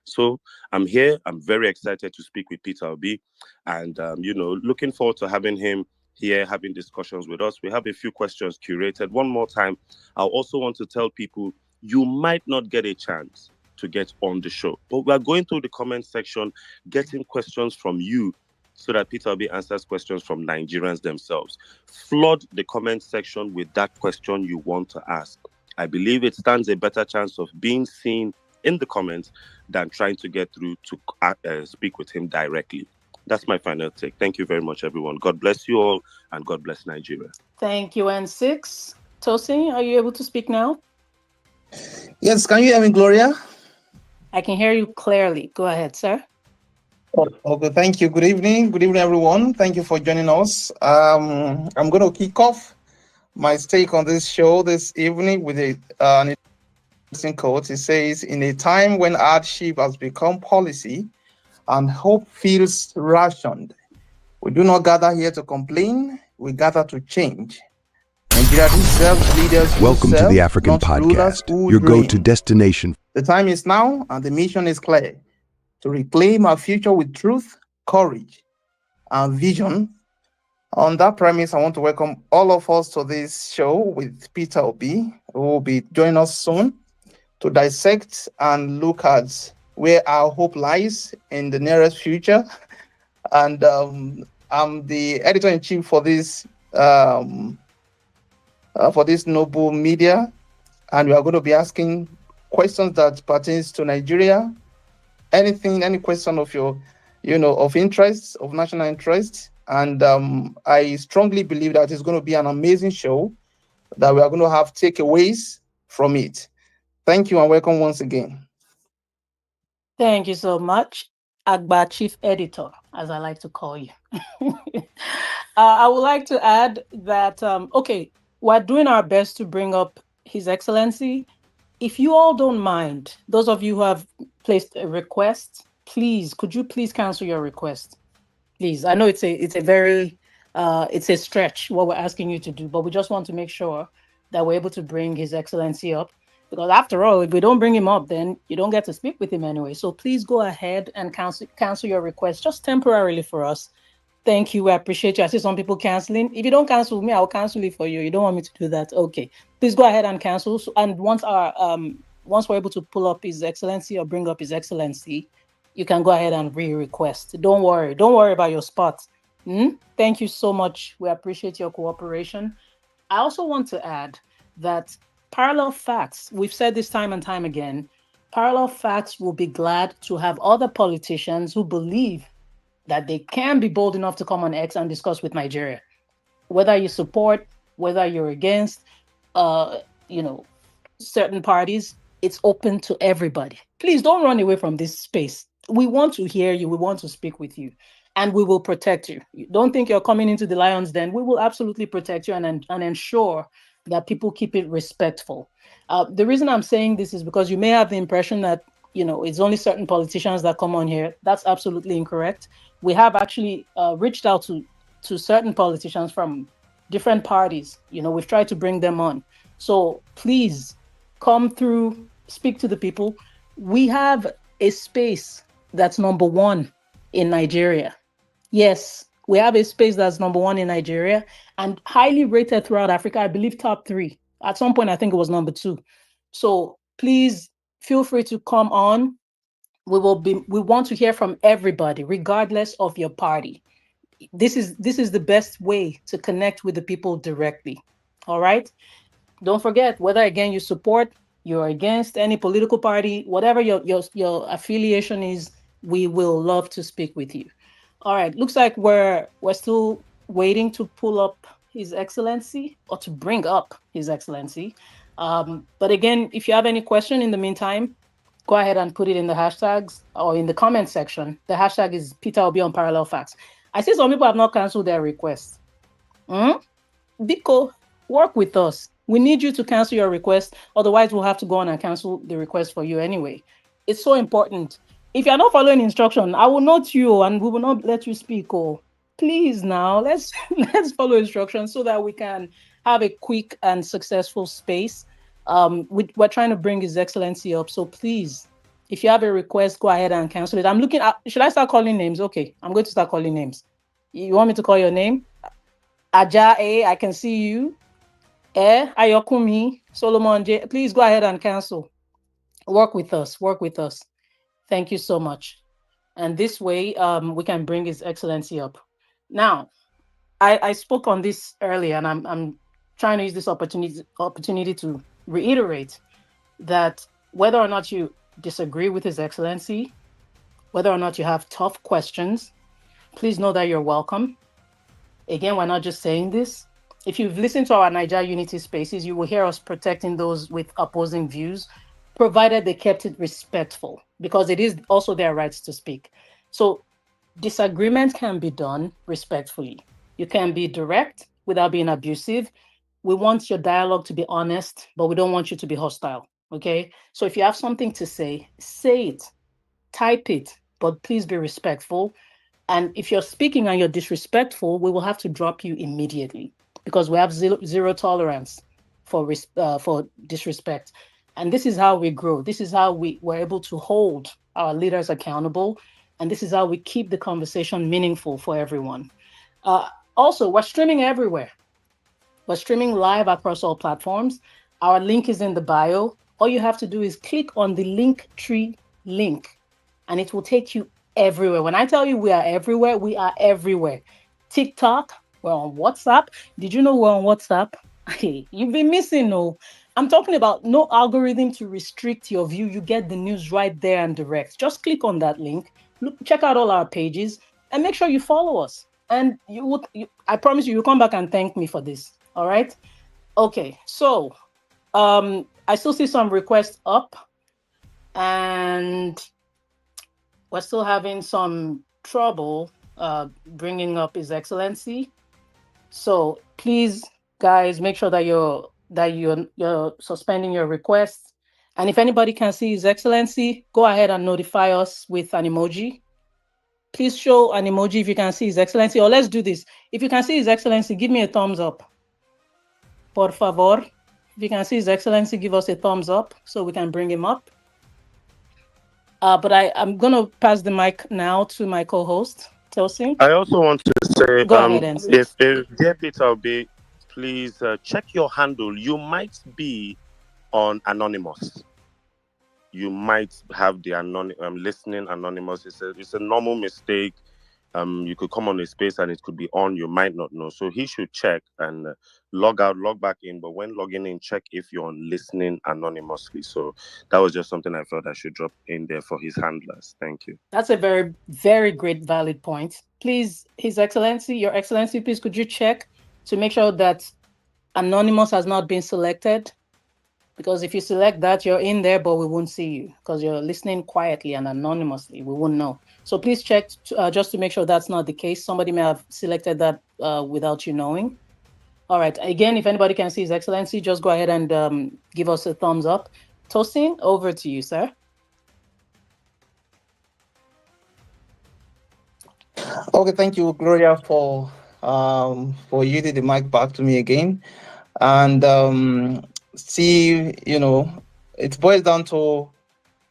So I'm here. I'm very excited to speak with Peter Obi, and looking forward to having him here, having discussions with us. We have a few questions curated. One more time, I also want to tell people you might not get a chance to get on the show, but we are going through the comment section, getting questions from you, so that Peter Obi answers questions from Nigerians themselves. Flood the comment section with that question you want to ask. I believe it stands a better chance of being seen in the comments than trying to get through to speak with him directly. That's my final take. Thank you very much, everyone. God bless you all, and God bless Nigeria. Thank you, N6. Tosin, are you able to speak now? Yes, can you hear me, Gloria? I can hear you clearly. Go ahead, sir. Okay, thank you. Good evening. Good evening, everyone. Thank you for joining us. I'm going to kick off my take on this show this evening with an interesting quote. It says, in a time when hardship has become policy and hope feels rationed, we do not gather here to complain, we gather to change. Nigeria deserves leaders who Welcome serve, to the African not rulers Podcast, who your dream. go-to destination. The time is now, and the mission is clear: to reclaim our future with truth, courage, and vision. On that premise, I want to welcome all of us to this show with Peter Obi, who will be joining us soon to dissect and look at where our hope lies in the nearest future. And I'm the editor-in-chief for this noble media, and we are going to be asking questions that pertains to Nigeria. Any question of your, of interest, of national interest. And I strongly believe that it's going to be an amazing show, that we are going to have takeaways from it. Thank you and welcome once again. Thank you so much, Agba Chief Editor, as I like to call you. I would like to add that, we're doing our best to bring up His Excellency. If you all don't mind, those of you who have placed a request, please, could you please cancel your request? Please, I know it's a very, it's a stretch what we're asking you to do, but we just want to make sure that we're able to bring His Excellency up. Because after all, if we don't bring him up, then you don't get to speak with him anyway. So please go ahead and cancel your request just temporarily for us. Thank you. I appreciate you. I see some people canceling. If you don't cancel me, I'll cancel it for you. You don't want me to do that? Okay. Please go ahead and cancel. And once we're able to pull up His Excellency or bring up His Excellency, you can go ahead and re-request. Don't worry. Don't worry about your spot. Thank you so much. We appreciate your cooperation. I also want to add that Parallel Facts, we've said this time and time again, Parallel Facts will be glad to have other politicians who believe that they can be bold enough to come on X and discuss with Nigeria. Whether you support, whether you're against, certain parties, it's open to everybody. Please don't run away from this space. We want to hear you. We want to speak with you, and we will protect you. Don't think you're coming into the lion's den. We will absolutely protect you and ensure that people keep it respectful. The reason I'm saying this is because you may have the impression that, it's only certain politicians that come on here. That's absolutely incorrect. We have actually reached out to certain politicians from different parties. We've tried to bring them on. So please come through, speak to the people. We have a space that's number one in Nigeria. Yes, we have a space that's number one in Nigeria and highly rated throughout Africa. I believe top 3. At some point, I think it was number 2. So please feel free to come on. We want to hear from everybody, regardless of your party. This is the best way to connect with the people directly. All right. Don't forget, whether again you support, you're against any political party, whatever your affiliation is, we will love to speak with you. All right, looks like we're still waiting to pull up His Excellency, or to bring up His Excellency. But again, if you have any question in the meantime, go ahead and put it in the hashtags or in the comment section. The hashtag is Peter Obi on Parallel Facts. I see some people have not canceled their request. Biko, work with us. We need you to cancel your request. Otherwise, we'll have to go on and cancel the request for you anyway. It's so important. If you're not following instruction, I will note you and we will not let you speak. Oh, please now, let's follow instructions so that we can have a quick and successful space. We're trying to bring His Excellency up. So please If you have a request, go ahead and cancel it. I'm looking at, should I start calling names? Okay, I'm going to start calling names. You want me to call your name? Aja A, I can see you. Ayokumi, Solomon J, please go ahead and cancel. Work with us, work with us. Thank you so much. And this way, we can bring His Excellency up. Now, I spoke on this earlier, and I'm trying to use this opportunity to reiterate that whether or not you disagree with His Excellency, whether or not you have tough questions, please know that you're welcome. Again, we're not just saying this. If you've listened to our Niger Unity Spaces, you will hear us protecting those with opposing views, provided they kept it respectful, because it is also their rights to speak. So disagreement can be done respectfully. You can be direct without being abusive. We want your dialogue to be honest, but we don't want you to be hostile, okay? So if you have something to say it, type it, but please be respectful. And if you're speaking and you're disrespectful, we will have to drop you immediately, because we have zero tolerance for disrespect. And this is how we grow. This is how we're able to hold our leaders accountable. And this is how we keep the conversation meaningful for everyone. Also, we're streaming everywhere. We're streaming live across all platforms. Our link is in the bio. All you have to do is click on the Linktree link, and it will take you everywhere. When I tell you we are everywhere, we are everywhere. TikTok, we're on WhatsApp. Did you know we're on WhatsApp? Hey, you've been missing, no. I'm talking about no algorithm to restrict your view. You get the news right there and direct. Just click on that link. Look, check out all our pages, and make sure you follow us. And I promise you, you'll come back and thank me for this. All right? Okay, so I still see some requests up, and we're still having some trouble bringing up His Excellency. So please, guys, make sure that you're suspending your requests. And if anybody can see His Excellency, go ahead and notify us with an emoji. Please show an emoji if you can see His Excellency, or let's do this. If you can see His Excellency, give me a thumbs up. Por favor. If you can see His Excellency, give us a thumbs up so we can bring him up. But I'm going to pass the mic now to my co-host, Tosin. I also want to say, Go ahead, Enzi. if dear Peter Obi, please check your handle. You might be on Anonymous. You might have the listening Anonymous. It's a normal mistake. You could come on a space and it could be on. You might not know. So he should check and log out, log back in. But when logging in, check if you're on listening anonymously. So that was just something I felt I should drop in there for his handlers. Thank you. That's a very, very great, valid point. Please, His Excellency, Your Excellency, please could you check to make sure that Anonymous has not been selected? Because if you select that, you're in there, but we won't see you because you're listening quietly and anonymously. We won't know. So please check just to make sure that's not the case. Somebody may have selected that without you knowing. All right. Again, if anybody can see His Excellency, just go ahead and give us a thumbs up. Tosin, over to you, sir. Okay, thank you, Gloria, for yielding the mic back to me again. And see, it boils down to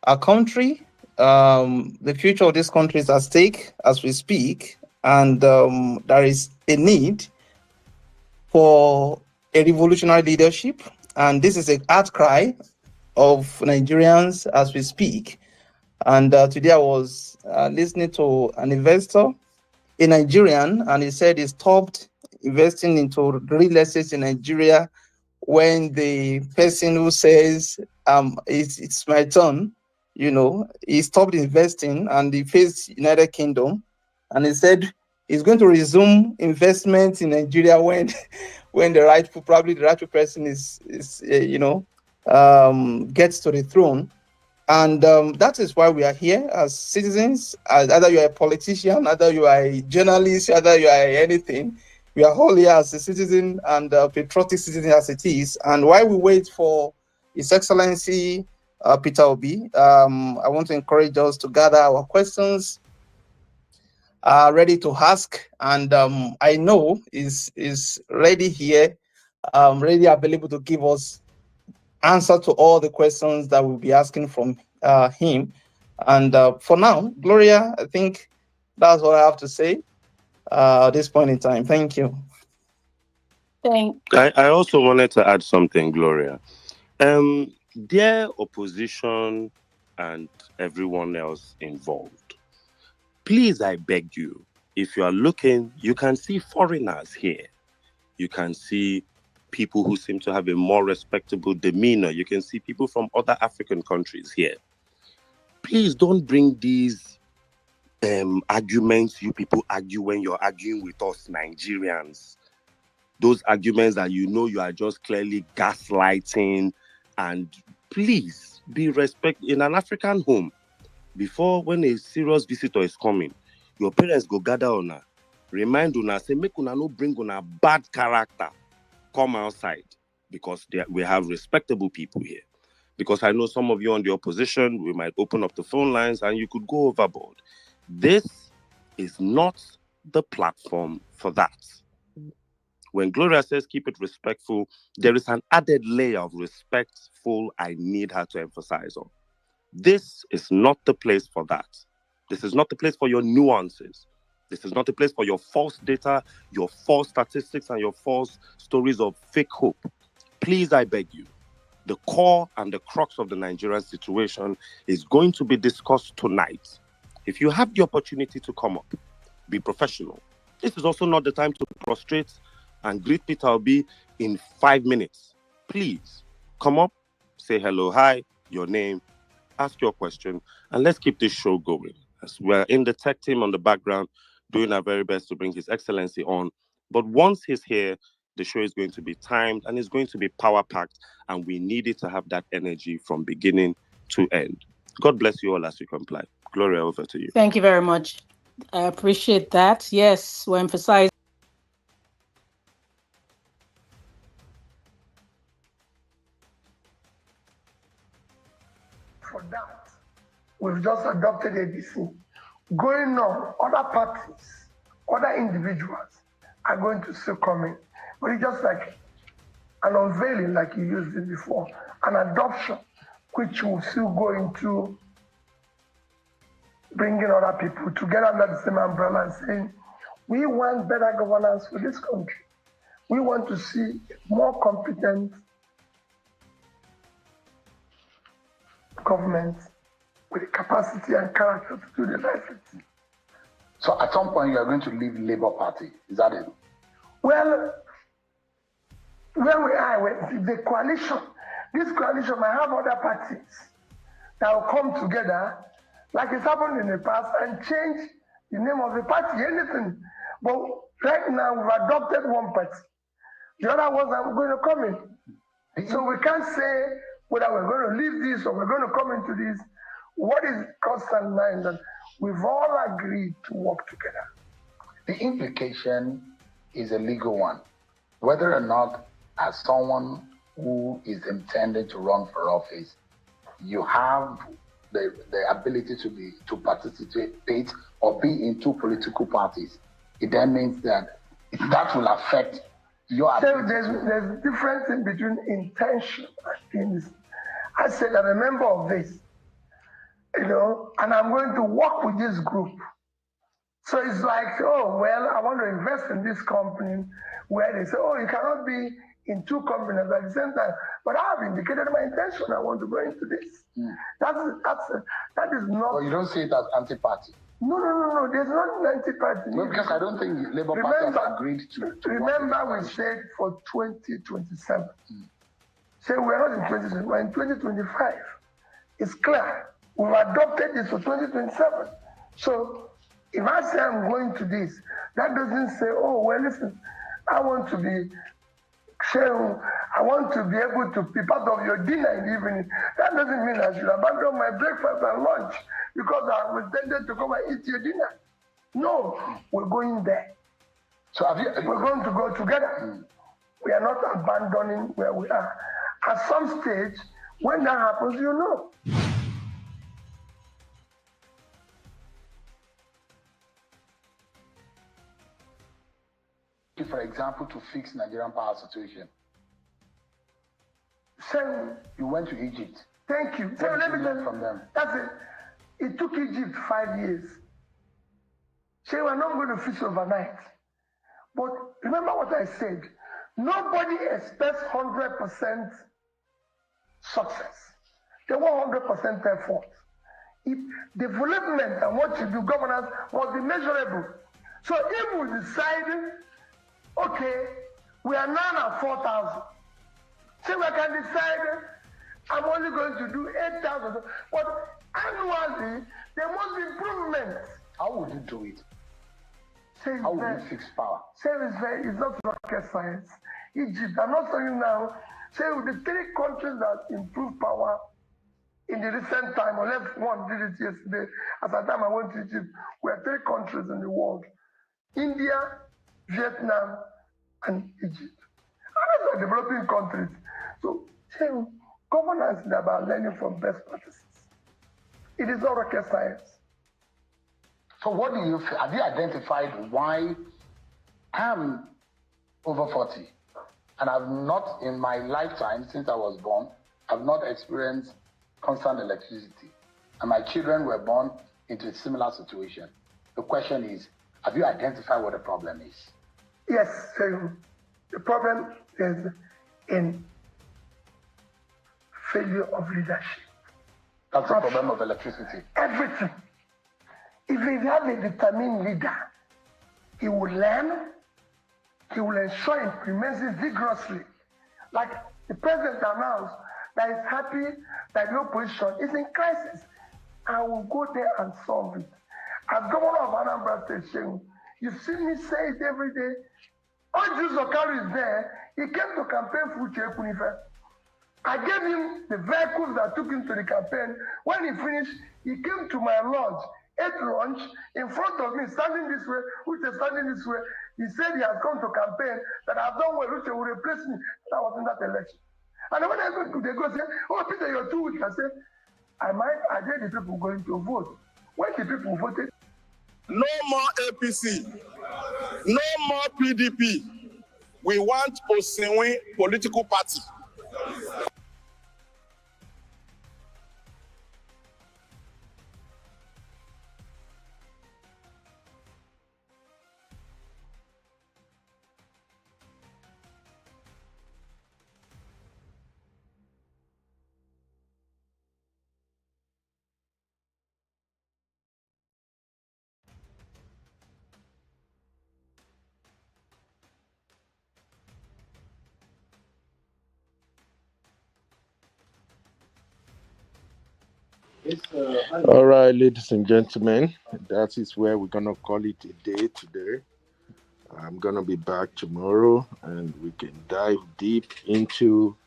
our country. The future of this country is at stake as we speak, and there is a need for a revolutionary leadership. And this is an outcry of Nigerians as we speak. And today I was listening to an investor, a Nigerian, and he said he stopped investing into real estate in Nigeria when the person who says it's my turn, he stopped investing and he faced United Kingdom, and he said he's going to resume investment in Nigeria when the rightful person is gets to the throne. And that is why we are here as citizens. Either you are a politician, either you are a journalist, either you are anything. We are all here as a citizen and a patriotic citizen as it is. And while we wait for His Excellency Peter Obi, I want to encourage us to gather our questions ready to ask. And I know is ready here, ready available to give us answer to all the questions that we'll be asking from him. And for now, Gloria, I think that's what I have to say at this point in time. Thank you. I also wanted to add something, Gloria. Dear opposition and everyone else involved, please, I beg you, if you are looking, you can see foreigners here. You can see people who seem to have a more respectable demeanor. You can see people from other African countries here. Please don't bring these arguments you people argue when you're arguing with us Nigerians. Those arguments that you are just clearly gaslighting. And please be respect in an African home. Before, when a serious visitor is coming, your parents go gather una, remind una, say make una no bring una bad character come outside, because we have respectable people here. Because I know some of you on the opposition, we might open up the phone lines and you could go overboard. This is not the platform for that. When Gloria says keep it respectful, there is an added layer of respectful I need her to emphasize on. This is not the place for that. This is not the place for your nuances. This is not the place for your false data, your false statistics, and your false stories of fake hope. Please, I beg you, the core and the crux of the Nigerian situation is going to be discussed tonight. If you have the opportunity to come up, be professional. This is also not the time to prostrate and greet Peter Obi in 5 minutes. Please, come up, say hello, hi, your name, ask your question, and let's keep this show going. As we're in the tech team on the background, doing our very best to bring His Excellency on. But once he's here, the show is going to be timed and it's going to be power-packed, and we needed to have that energy from beginning to end. God bless you all as you comply. Gloria, over to you. Thank you very much. I appreciate that. Yes, we're emphasizing. For that, we've just adopted ABC. Going on, other parties, other individuals are going to still come in. But it's just like an unveiling, like you used it before, an adoption, which will still go into bringing other people together under the same umbrella and saying, we want better governance for this country. We want to see more competent government with the capacity and character to do the right thing. So at some point you are going to leave Labour Party, is that it? Well, where we are, the coalition, this coalition might have other parties that will come together, like it's happened in the past, and change the name of the party, anything. But right now we've adopted one party. The other ones are going to come in. So we can't say whether we're going to leave this or we're going to come into this. What is constant line that we've all agreed to work together? The implication is a legal one. Whether or not, as someone who is intended to run for office, you have the ability to participate or be in two political parties, it then means that will affect your ability. So there's difference in between intention and things. I said I'm a member of this, and I'm going to work with this group. So it's like, oh, well, I want to invest in this company, where they say, oh, you cannot be in two companies at the same time. But I have indicated my intention. I want to go into this. That is not. Well, you don't see it as anti-party. No. There's not an anti-party. No, because I don't think Labour Party has agreed to remember, we said for 2027. Say we're not in 2020, we're in 2025. It's clear. We've adopted this for 2027. So if I say I'm going to this, that doesn't say, oh, well, listen, I want to be sharing, I want to be able to be part of your dinner in the evening. That doesn't mean I should abandon my breakfast and lunch because I was intended to come and eat your dinner. No, we're going there. So we're going to go together. We are not abandoning where we are. At some stage, when that happens, you know. For example, to fix Nigerian power situation. So you went to Egypt. Thank you. So let me tell you from them. That's it. It took Egypt 5 years. Say we're not going to fix overnight. But remember what I said. Nobody expects 100% success. They want 100% effort. If development and what you do, governance, must be measurable. So if we decide, okay, we are now at 4,000. So we can decide, I'm only going to do 8,000. But annually, there must be improvement. How would you do it? How would you fix power? It's not rocket science. Egypt, I'm not saying now, say the 3 countries that improved power in the recent time, unless one did it yesterday, at the time I went to Egypt, we are 3 countries in the world: India, Vietnam, and Egypt. And those are developing countries. So, governance is about learning from best practices. It is not rocket science. So what do you feel? Have you identified why I'm over 40 and I've not, in my lifetime since I was born, I've not experienced constant electricity, and my children were born into a similar situation? The question is, have you identified what the problem is? Yes, the problem is in failure of leadership. That's the problem of electricity. Everything. If you have a determined leader, he will learn, he will ensure implements it vigorously. Like the president announced that he's happy that the opposition is in crisis. I will go there and solve it. As governor of Anambra State, you see me say it every day. Oju Zokari is there. He came to campaign for Chekunife. I gave him the vehicles that took him to the campaign. When he finished, he came to my lodge, ate lunch in front of me, standing this way, Uche standing this way. He said he has come to campaign, that I've done well, Uche will replace me. That was in that election. And when I go to, they go say, oh, Peter, you're too weak. I said, I dare the people going to vote. When the people voted, no more APC, no more PDP. We want Osinwe political party. All right, ladies and gentlemen, that is where we're gonna call it a day today. I'm gonna be back tomorrow, and we can dive deep into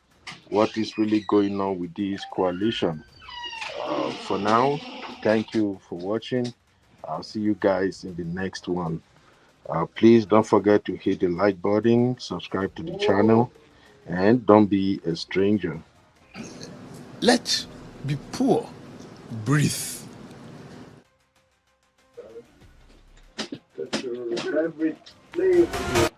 what is really going on with this coalition. For now, thank you for watching. I'll see you guys in the next one. Please don't forget to hit the like button, subscribe to the channel, and don't be a stranger. Let's be poor. Breathe. Favorite flavor.